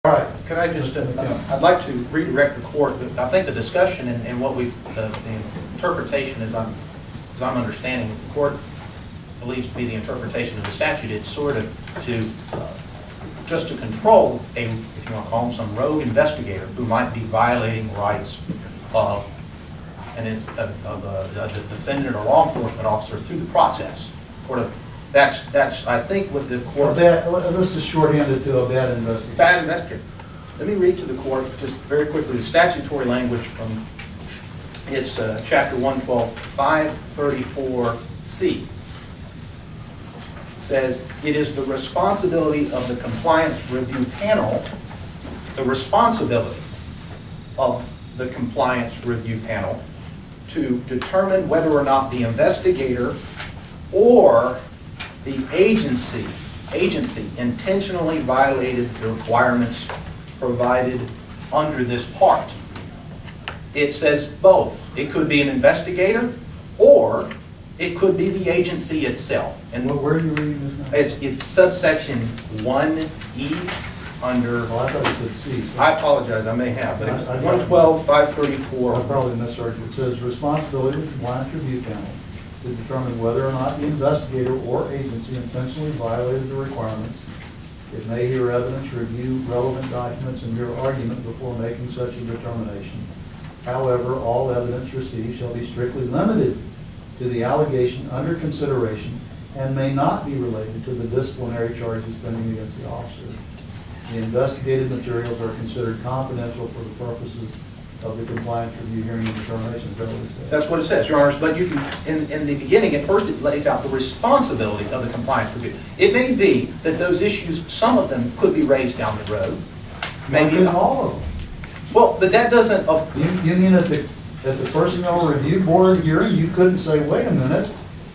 All right. Could I just, I'd like to redirect the court. I think the discussion and what the interpretation as I'm understanding, the court believes to be the interpretation of the statute. It's sort of just to control if you want to call him some rogue investigator who might be violating rights of a defendant or law enforcement officer through the process. That's I think what the court. Let's just shorthand it to a bad investigator. Bad investigator. Let me read to the court just very quickly the statutory language from it's chapter 112, 534C. Says it is the responsibility of the compliance review panel, the responsibility of the compliance review panel to determine whether or not the investigator or the agency intentionally violated the requirements provided under this part. It says both. It could be an investigator or it could be the agency itself. And where are you reading this now? It's subsection 1E under. Oh, I thought it said C. So I apologize, I may have, but it's 112, 534. I probably misheard you. It says responsibility of the compliance review panel to determine whether or not the investigator or agency intentionally violated the requirements. It may hear evidence, review relevant documents, and hear argument before making such a determination. However, all evidence received shall be strictly limited to the allegation under consideration and may not be related to the disciplinary charges pending against the officer. The investigative materials are considered confidential for the purposes of the compliance review hearing and determination. That's what it says, Your Honors. But you can, in the beginning, at first it lays out the responsibility of the compliance review. It may be that those issues, some of them could be raised down the road. Maybe not all of them. Well, but that doesn't. You mean at the personnel review board hearing, you couldn't say, wait a minute,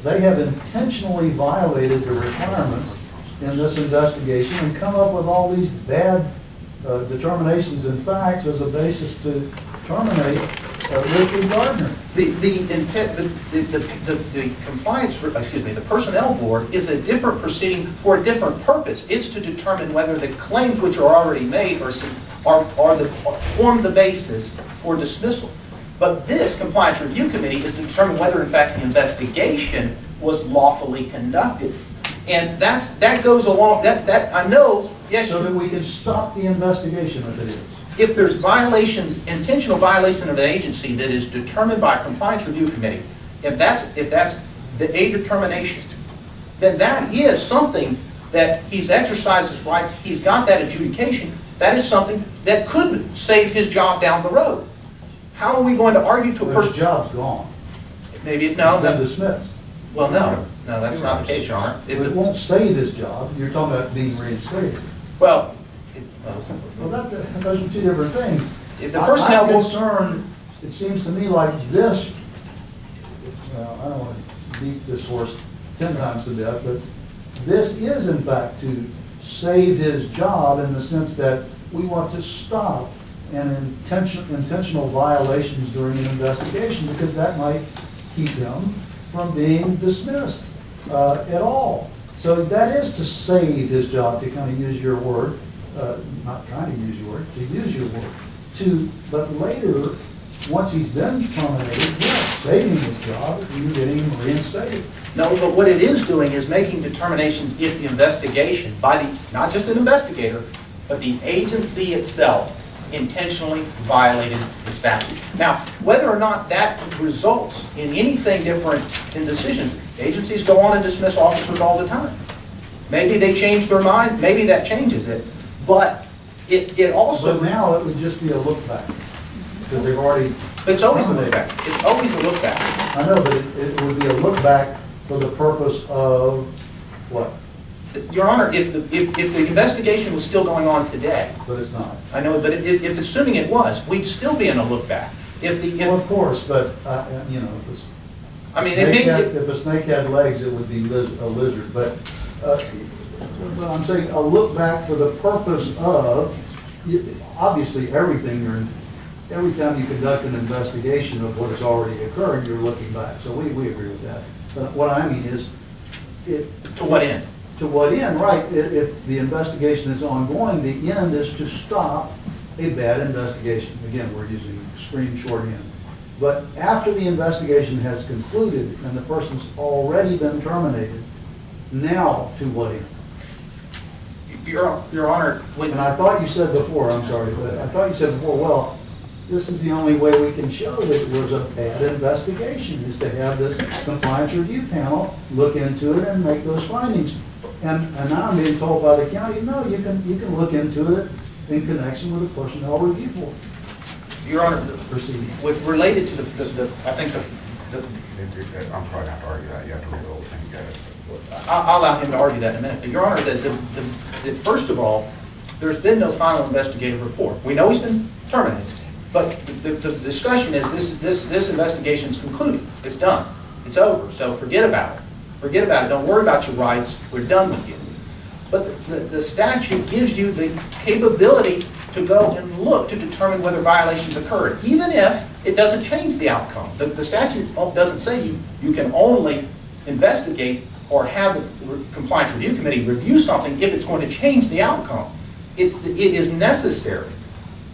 they have intentionally violated the requirements in this investigation and come up with all these bad determinations and facts as a basis to terminate Richard Gardner. The compliance, excuse me, the personnel board is a different proceeding for a different purpose. It's to determine whether the claims which are already made form the basis for dismissal. But this compliance review committee is to determine whether, in fact, the investigation was lawfully conducted, and that goes along. That I know. Yes. So that we can stop the investigation if it is. If there's violations, intentional violation of the agency that is determined by a compliance review committee, if that's a determination, then that is something that he's exercised his rights. He's got that adjudication. That is something that could save his job down the road. How are we going to argue to a person? His job's gone. Maybe no. He's been dismissed. Well, no, that's not the case, Your Honor. It won't save his job. You're talking about being reinstated. Well, those are two different things. If the personnel I'm concerned, it seems to me like this. Well, I don't want to beat this horse 10 times to death, but this is in fact to save his job in the sense that we want to stop an intentional violations during an investigation because that might keep him from being dismissed at all. So that is to save his job, to kind of use your word, not trying to use your word, to use your word. But later, once he's been terminated, yes, saving his job, you're getting him reinstated. No, but what it is doing is making determinations if the investigation, by not just an investigator, but the agency itself intentionally violated the statute. Now, whether or not that results in anything different in decisions, agencies go on and dismiss officers all the time. Maybe they change their mind, maybe that changes it, but it also... But now it would just be a look back, because they've already... It's always a look back. It's always a look back. I know, but it would be a look back for the purpose of what? Your Honor, if the investigation was still going on today, but it's not. I know, but if assuming it was, we'd still be in a look back. Well, of course, but you know, if a snake had legs, it would be a lizard. But I'm saying a look back for the purpose of obviously every time you conduct an investigation of what has already occurred, you're looking back. So we agree with that. But what I mean is, to what end? To what end, right? If the investigation is ongoing, the end is to stop a bad investigation. Again, we're using extreme shorthand. But after the investigation has concluded and the person's already been terminated, now to what end? Your Honor, when... And I thought you said before, I'm sorry, but I thought you said before, well, this is the only way we can show that it was a bad investigation, is to have this compliance review panel look into it and make those findings. And now I'm being told by the county, no, you can look into it in connection with the personnel review board. Your Honor, with related to I think I'm probably not to argue that. You have to read the whole thing to get it. I'll allow him to argue that in a minute. But Your Honor, that first of all, there's been no final investigative report. We know he's been terminated, but the discussion is this investigation is concluded. It's done. It's over. So forget about it. Forget about it. Don't worry about your rights. We're done with you. But the statute gives you the capability to go and look to determine whether violations occurred, even if it doesn't change the outcome. The statute doesn't say you can only investigate or have the Compliance Review Committee review something if it's going to change the outcome. It is necessary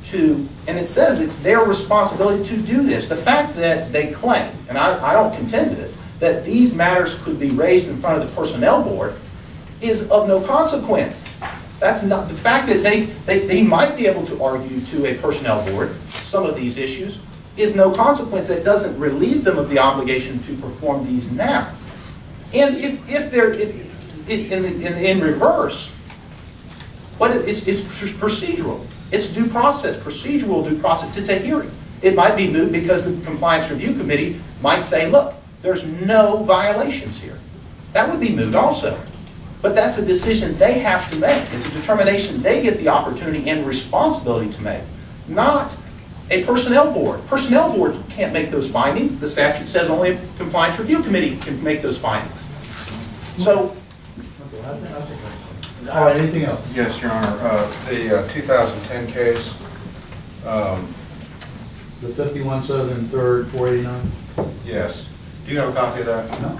to, and it says it's their responsibility to do this. The fact that they claim, and I don't contend with it, that these matters could be raised in front of the Personnel Board is of no consequence. That's not the fact that they might be able to argue to a Personnel Board some of these issues is no consequence. That doesn't relieve them of the obligation to perform these now. And if they're in reverse, but it's procedural. It's due process, procedural due process. It's a hearing. It might be moot because the Compliance Review Committee might say, look, there's no violations here. That would be moot also. But that's a decision they have to make. It's a determination they get the opportunity and responsibility to make, not a Personnel Board. Personnel Board can't make those findings. The statute says only a Compliance Review Committee can make those findings. So, all right, anything else? Yes, Your Honor. The 2010 case. The 51 Southern 3rd 489? Yes. Do you have a copy of that? No.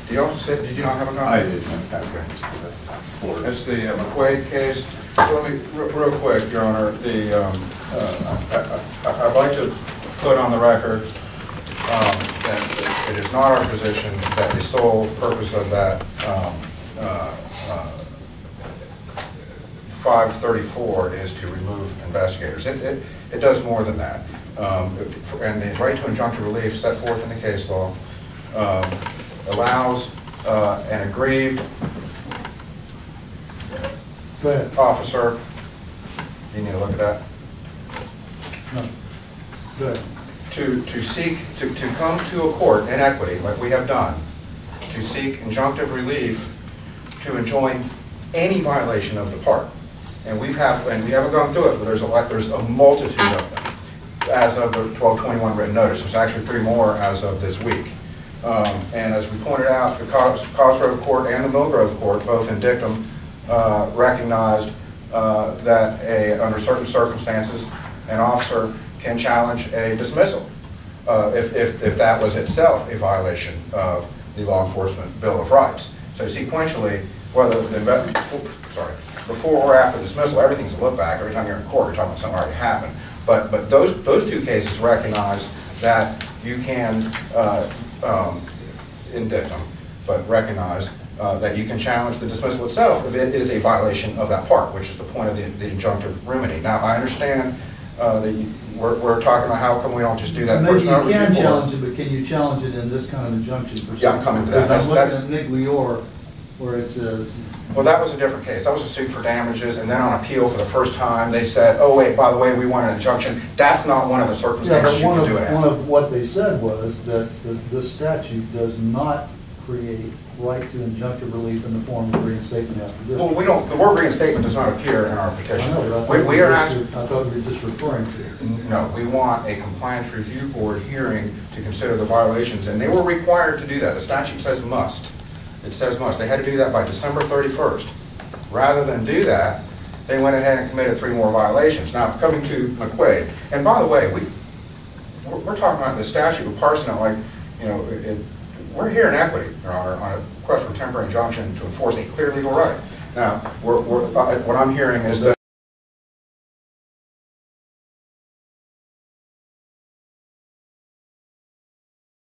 Do you also say, did you not have a copy? I did. Okay. It's the McQuaid case. Let me, real quick, Your Honor, I'd like to put on the record that it is not our position that the sole purpose of that 534 is to remove investigators. It does more than that. And the right to injunctive relief set forth in the case law allows an aggrieved officer, you need to look at that? No. Good. To seek, to come to a court in equity, like we have done, to seek injunctive relief to enjoin any violation of the park. And we haven't gone through it, but there's a multitude of them. As of the 1221 written notice, there's actually 3 more as of this week. And as we pointed out, the Cosgrove Court and the Millgrove Court, both in dictum, recognized that under certain circumstances, an officer can challenge a dismissal if that was itself a violation of the Law Enforcement Bill of Rights. So sequentially, whether before or after dismissal, everything's a look back. Every time you're in court, you're talking about something already happened. But those 2 cases recognize that you can, in dictum, but recognize that you can challenge the dismissal itself if it is a violation of that part, which is the point of the injunctive remedy. Now, I understand that we're talking about how come we don't just do that. Maybe you can challenge it, but can you challenge it in this kind of injunction? Yeah, I'm coming to that. I'm looking at Migliore, where it says... Well, that was a different case. That was a suit for damages, and then on appeal for the first time, they said, oh, wait, by the way, we want an injunction. That's not one of the circumstances you can do it at. One of what they said was that this statute does not create right to injunctive relief in the form of reinstatement after this. Well, we don't, the word reinstatement does not appear in our petition. I know, We are asking... I thought we were just referring to it. No, we want a compliance review board hearing to consider the violations, and they were required to do that. The statute says must. It says must. They had to do that by December 31st. Rather than do that, they went ahead and committed 3 more violations. Now, coming to McQuaid, and by the way, we're talking about the statute, we're parsing it like, you know, we're here in equity, Your Honor, on a request for temporary injunction to enforce a clear legal right. Now, what I'm hearing is that